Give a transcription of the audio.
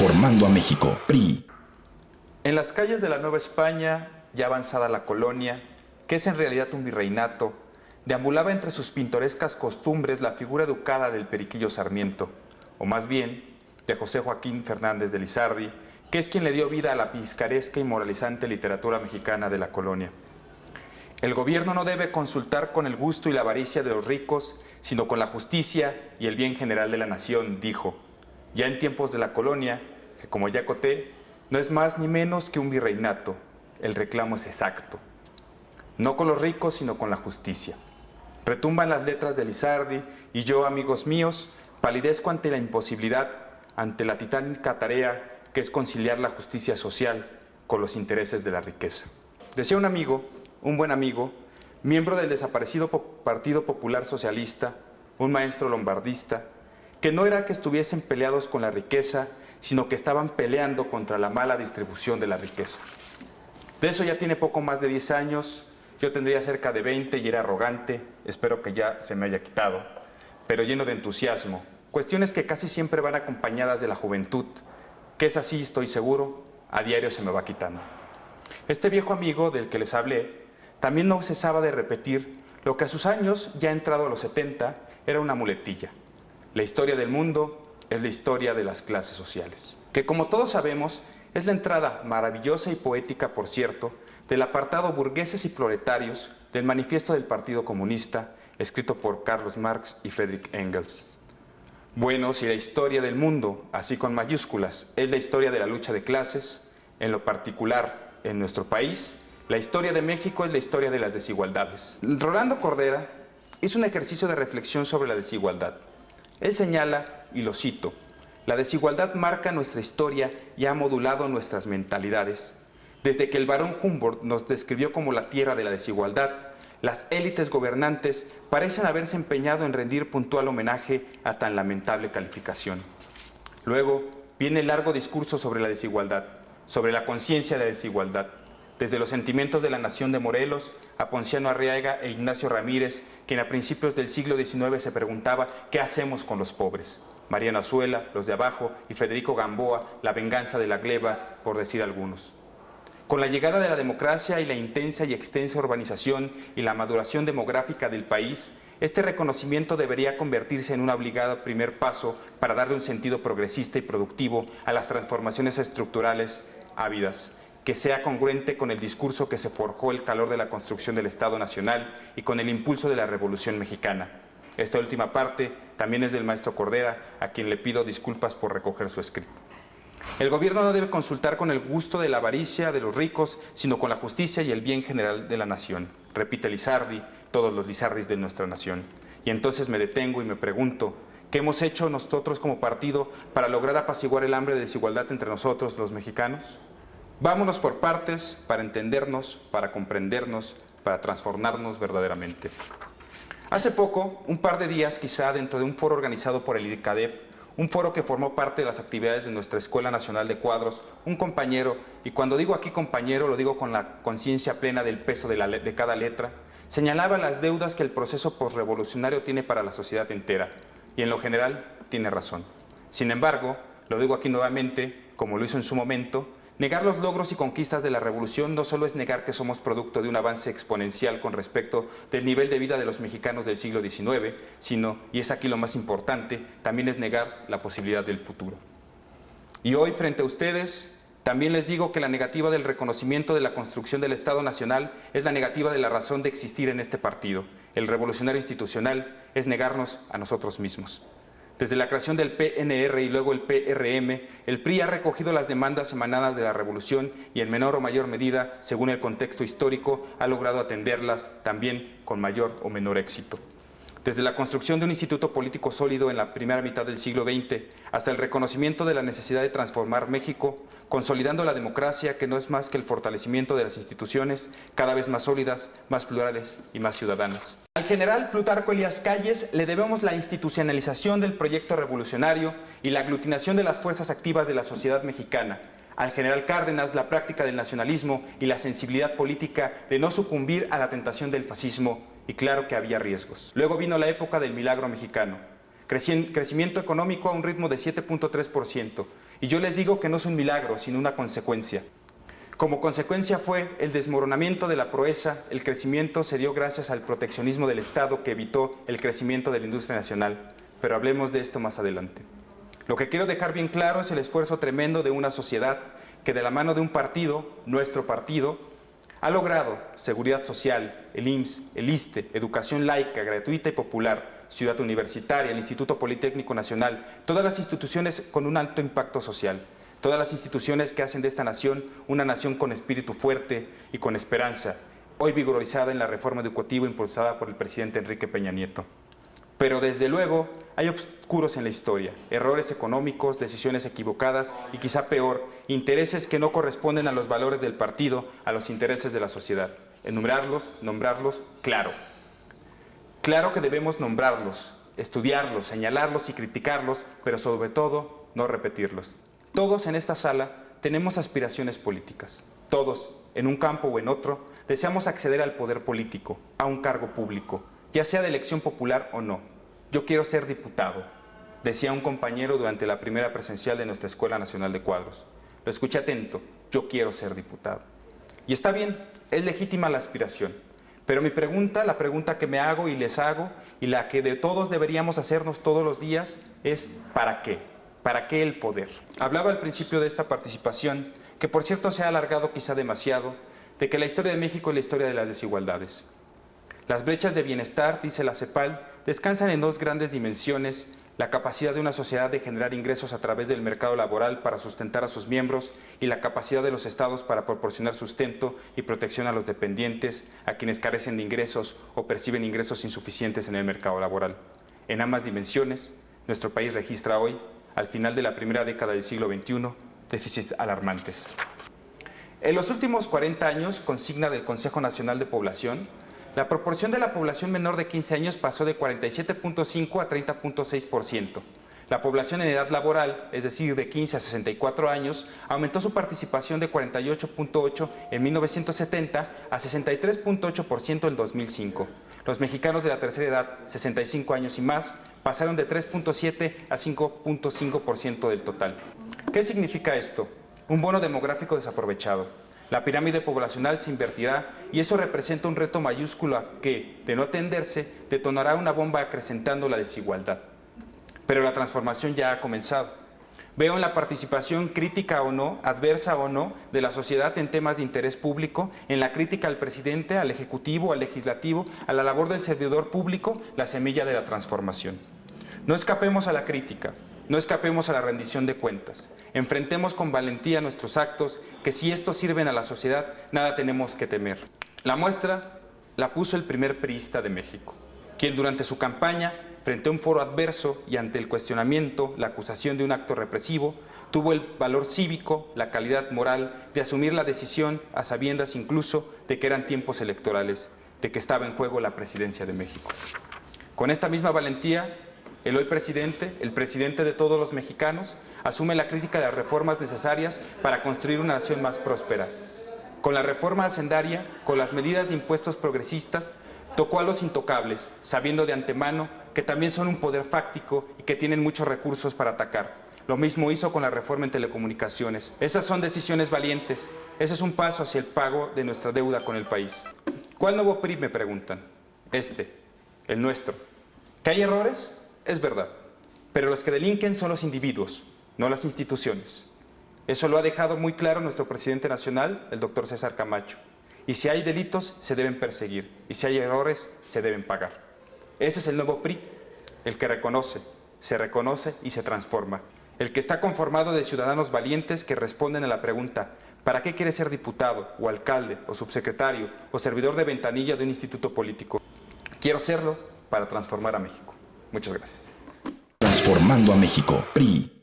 Transformando a México, PRI. En las calles de la Nueva España, ya avanzada la colonia, que es en realidad un virreinato, deambulaba entre sus pintorescas costumbres la figura educada del Periquillo Sarmiento, o más bien, de José Joaquín Fernández de Lizardi, que es quien le dio vida a la picaresca y moralizante literatura mexicana de la colonia. El gobierno no debe consultar con el gusto y la avaricia de los ricos, sino con la justicia y el bien general de la nación, dijo. Ya en tiempos de la colonia, que como ya acoté, no es más ni menos que un virreinato, el reclamo es exacto. No con los ricos, sino con la justicia. Retumban las letras de Lizardi y yo, amigos míos, palidezco ante la imposibilidad, ante la titánica tarea que es conciliar la justicia social con los intereses de la riqueza. Decía un amigo, un buen amigo, miembro del desaparecido Partido Popular Socialista, un maestro lombardista, que no era que estuviesen peleados con la riqueza, sino que estaban peleando contra la mala distribución de la riqueza. De eso ya tiene poco más de 10 años, yo tendría cerca de 20 y era arrogante, espero que ya se me haya quitado, pero lleno de entusiasmo, cuestiones que casi siempre van acompañadas de la juventud, que es así, estoy seguro, a diario se me va quitando. Este viejo amigo del que les hablé, también no cesaba de repetir lo que a sus años, ya entrado a los 70, era una muletilla. La historia del mundo es la historia de las clases sociales. Que como todos sabemos, es la entrada maravillosa y poética, por cierto, del apartado Burgueses y Proletarios del Manifiesto del Partido Comunista, escrito por Carlos Marx y Friedrich Engels. Bueno, si la historia del mundo, así con mayúsculas, es la historia de la lucha de clases, en lo particular en nuestro país, la historia de México es la historia de las desigualdades. Rolando Cordera hizo un ejercicio de reflexión sobre la desigualdad. Él señala, y lo cito, la desigualdad marca nuestra historia y ha modulado nuestras mentalidades. Desde que el barón Humboldt nos describió como la tierra de la desigualdad, las élites gobernantes parecen haberse empeñado en rendir puntual homenaje a tan lamentable calificación. Luego viene el largo discurso sobre la desigualdad, sobre la conciencia de la desigualdad, desde los sentimientos de la nación de Morelos a Ponciano Arriaga e Ignacio Ramírez, quien a principios del siglo XIX se preguntaba ¿qué hacemos con los pobres? Mariano Azuela, Los de Abajo y Federico Gamboa, La venganza de la gleba, por decir algunos. Con la llegada de la democracia y la intensa y extensa urbanización y la maduración demográfica del país, este reconocimiento debería convertirse en un obligado primer paso para darle un sentido progresista y productivo a las transformaciones estructurales ávidas, que sea congruente con el discurso que se forjó el calor de la construcción del Estado Nacional y con el impulso de la Revolución Mexicana. Esta última parte también es del maestro Cordera, a quien le pido disculpas por recoger su escrito. El gobierno no debe consultar con el gusto de la avaricia de los ricos, sino con la justicia y el bien general de la nación. Repite Lizardi, todos los Lizardis de nuestra nación. Y entonces me detengo y me pregunto, ¿qué hemos hecho nosotros como partido para lograr apaciguar el hambre de desigualdad entre nosotros, los mexicanos? Vámonos por partes para entendernos, para comprendernos, para transformarnos verdaderamente. Hace poco, un par de días quizá, dentro de un foro organizado por el IDCADEP, un foro que formó parte de las actividades de nuestra Escuela Nacional de Cuadros, un compañero, y cuando digo aquí compañero lo digo con la conciencia plena del peso de cada letra, señalaba las deudas que el proceso posrevolucionario tiene para la sociedad entera, y en lo general tiene razón. Sin embargo, lo digo aquí nuevamente, como lo hizo en su momento, negar los logros y conquistas de la revolución no solo es negar que somos producto de un avance exponencial con respecto del nivel de vida de los mexicanos del siglo XIX, sino, y es aquí lo más importante, también es negar la posibilidad del futuro. Y hoy, frente a ustedes, también les digo que la negativa del reconocimiento de la construcción del Estado Nacional es la negativa de la razón de existir en este partido. El revolucionario institucional es negarnos a nosotros mismos. Desde la creación del PNR y luego el PRM, el PRI ha recogido las demandas emanadas de la revolución y en menor o mayor medida, según el contexto histórico, ha logrado atenderlas también con mayor o menor éxito. Desde la construcción de un instituto político sólido en la primera mitad del siglo XX hasta el reconocimiento de la necesidad de transformar México, consolidando la democracia, que no es más que el fortalecimiento de las instituciones cada vez más sólidas, más plurales y más ciudadanas. Al general Plutarco Elías Calles le debemos la institucionalización del proyecto revolucionario y la aglutinación de las fuerzas activas de la sociedad mexicana. Al general Cárdenas la práctica del nacionalismo y la sensibilidad política de no sucumbir a la tentación del fascismo, y claro que había riesgos. Luego vino la época del milagro mexicano, crecimiento económico a un ritmo de 7.3%, Y yo les digo que no es un milagro, sino una consecuencia. Como consecuencia fue el desmoronamiento de la proeza, el crecimiento se dio gracias al proteccionismo del Estado que evitó el crecimiento de la industria nacional. Pero hablemos de esto más adelante. Lo que quiero dejar bien claro es el esfuerzo tremendo de una sociedad que de la mano de un partido, nuestro partido, ha logrado seguridad social, el IMSS, el ISSSTE, educación laica, gratuita y popular, Ciudad Universitaria, el Instituto Politécnico Nacional, todas las instituciones con un alto impacto social, todas las instituciones que hacen de esta nación una nación con espíritu fuerte y con esperanza, hoy vigorizada en la reforma educativa impulsada por el presidente Enrique Peña Nieto. Pero desde luego hay obscuros en la historia, errores económicos, decisiones equivocadas y quizá peor, intereses que no corresponden a los valores del partido, a los intereses de la sociedad. Enumerarlos, nombrarlos, claro. Claro que debemos nombrarlos, estudiarlos, señalarlos y criticarlos, pero sobre todo no repetirlos. Todos en esta sala tenemos aspiraciones políticas. Todos, en un campo o en otro, deseamos acceder al poder político, a un cargo público, ya sea de elección popular o no. Yo quiero ser diputado, decía un compañero durante la primera presencial de nuestra Escuela Nacional de Cuadros. Lo escuché atento, yo quiero ser diputado. Y está bien, es legítima la aspiración. Pero mi pregunta, la pregunta que me hago y les hago, y la que de todos deberíamos hacernos todos los días, es ¿para qué? ¿Para qué el poder? Hablaba al principio de esta participación, que por cierto se ha alargado quizá demasiado, de que la historia de México es la historia de las desigualdades. Las brechas de bienestar, dice la CEPAL, descansan en dos grandes dimensiones: la capacidad de una sociedad de generar ingresos a través del mercado laboral para sustentar a sus miembros y la capacidad de los estados para proporcionar sustento y protección a los dependientes, a quienes carecen de ingresos o perciben ingresos insuficientes en el mercado laboral. En ambas dimensiones, nuestro país registra hoy, al final de la primera década del siglo XXI, déficits alarmantes. En los últimos 40 años, consigna del Consejo Nacional de Población, la proporción de la población menor de 15 años pasó de 47.5 a 30.6%. La población en edad laboral, es decir, de 15 a 64 años, aumentó su participación de 48.8 en 1970 a 63.8% en 2005. Los mexicanos de la tercera edad, 65 años y más, pasaron de 3.7 a 5.5% del total. ¿Qué significa esto? Un bono demográfico desaprovechado. La pirámide poblacional se invertirá y eso representa un reto mayúsculo que, de no atenderse, detonará una bomba acrecentando la desigualdad. Pero la transformación ya ha comenzado. Veo en la participación crítica o no, adversa o no, de la sociedad en temas de interés público, en la crítica al presidente, al ejecutivo, al legislativo, a la labor del servidor público, la semilla de la transformación. No escapemos a la crítica. No escapemos a la rendición de cuentas. Enfrentemos con valentía nuestros actos, que si estos sirven a la sociedad, nada tenemos que temer. La muestra la puso el primer priista de México, quien durante su campaña, frente a un foro adverso y ante el cuestionamiento, la acusación de un acto represivo, tuvo el valor cívico, la calidad moral de asumir la decisión, a sabiendas incluso de que eran tiempos electorales, de que estaba en juego la presidencia de México. Con esta misma valentía, el hoy presidente, el presidente de todos los mexicanos, asume la crítica de las reformas necesarias para construir una nación más próspera. Con la reforma hacendaria, con las medidas de impuestos progresistas, tocó a los intocables, sabiendo de antemano que también son un poder fáctico y que tienen muchos recursos para atacar. Lo mismo hizo con la reforma en telecomunicaciones. Esas son decisiones valientes. Ese es un paso hacia el pago de nuestra deuda con el país. ¿Cuál nuevo PRI? Me preguntan. El nuestro. ¿Que hay errores? Es verdad, pero los que delinquen son los individuos, no las instituciones. Eso lo ha dejado muy claro nuestro presidente nacional, el doctor César Camacho. Y si hay delitos, se deben perseguir. Y si hay errores, se deben pagar. Ese es el nuevo PRI, el que se reconoce y se transforma. El que está conformado de ciudadanos valientes que responden a la pregunta: ¿para qué quieres ser diputado, o alcalde, o subsecretario, o servidor de ventanilla de un instituto político? Quiero serlo para transformar a México. Muchas gracias. Transformando a México, PRI.